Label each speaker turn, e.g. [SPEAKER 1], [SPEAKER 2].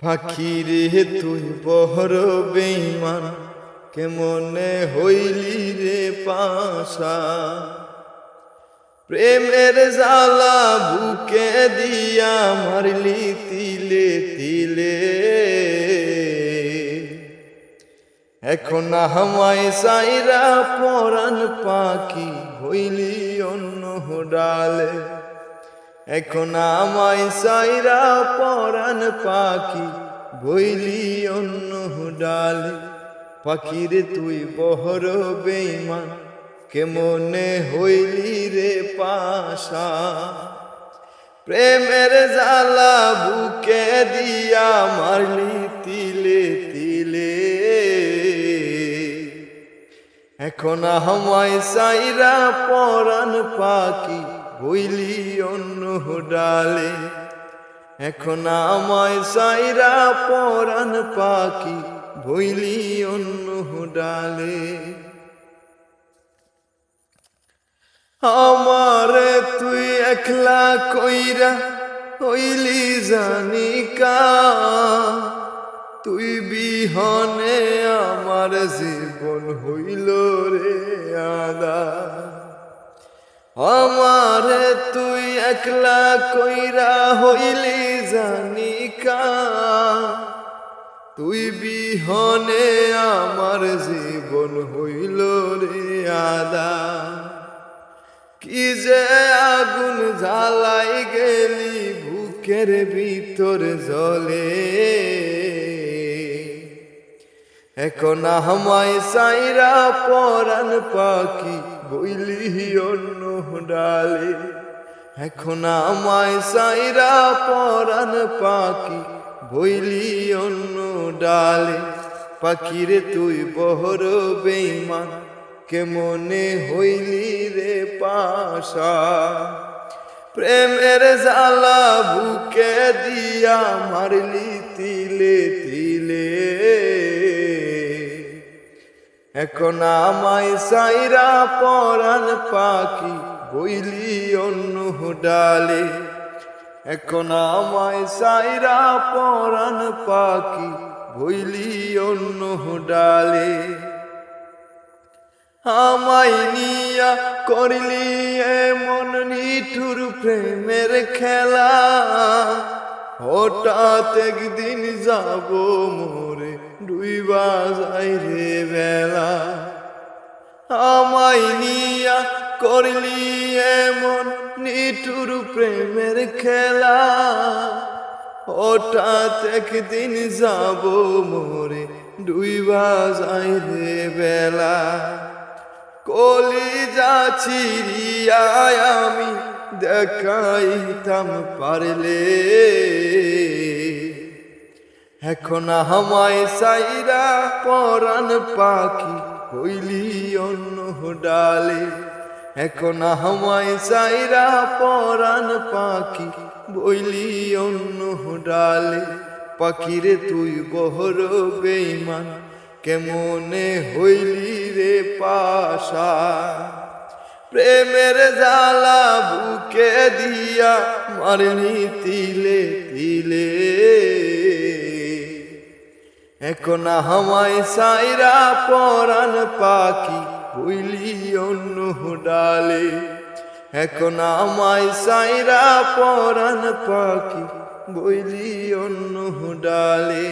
[SPEAKER 1] ফাঁকি রে তুই বড় বেঈমান, কেমনে হইলি রে পাশা। প্রেমের জ্বালা বুকে দিয়া মারলি তিলে তিলে। এখন আমায় সাইরা পরাণ পাখি হইলি অন্য ডালে। এখন আমায় সাইরা পরাণ পাখি বইলি অন্য ডালে। পাখিরে তুই বড় বেঈমান, কেমনে হইলি রে পাশা। প্রেমের জ্বালা বুকে দিয়া মারলি তিলে তিলে। এখন আমায় সাইরা পরাণ পাখি বইলি অন্য ডালে। এখন আমায় সাইরা পরাণ পাখি বইলি অন্য ডালে। আমারে তুই একলা কইরা হইলি জানিকা। তুই বিহনে আমার জীবন হইল রে আদা। আমারে তুই একলা কইরা হইলি জানিকা। তুই বিহনে আমার জীবন হইল রে আদা। কি যে আগুন জ্বালাই গেলি বুকের ভিতর জ্বলে। এখন আমায় সাইরা পরাণ পাখি বইলি অন্য ডালে। এখন আমায় সাইরা পরাণ পাখি বইলি অন্য ডালে। পাখিরে তুই বড় বেঈমান, কেমনে হইলি রে পাশা। প্রেমের জ্বালা বুকে দিয়া মারলি তিলে তিলে। এখন আমায় সাইরা পরাণ পাখি বইলি অন্য ডালে। এখন আমায় সাইরা পরাণ পাখি বইলি অন্য ডালে। আমায় নিয়া করলি এমন নিঠুর প্রেমের খেলা। হঠাৎ একদিন যাব মোরে ডুইবা যাই রে বেলা। আমায় নিয়া করলি এমন নিঠুর প্রেমের খেলা। হঠাৎ একদিন যাব মোরে ডুইবা যাই রে বেলা। কলিজা চিরিয়া আমি দেখাইতাম পারলে। এখন আমায় সাইরা পরাণ পাখি হইলি অন্য ডালে। এখন আমায় সাইরা পরাণ পাখি বইলি অন্য ডালে। পাখিরে তুই বড় বেঈমান, কেমনে হইলি রে পাশা। প্রেমের জ্বালা বুকে দিয়া মারলি তিলে তিলে। এখন আমায় সাইরা পরাণ পাখি বইলি অন্য ডালে। এখন আমায় সাইরা পরাণ পাখি বইলি অন্য ডালে।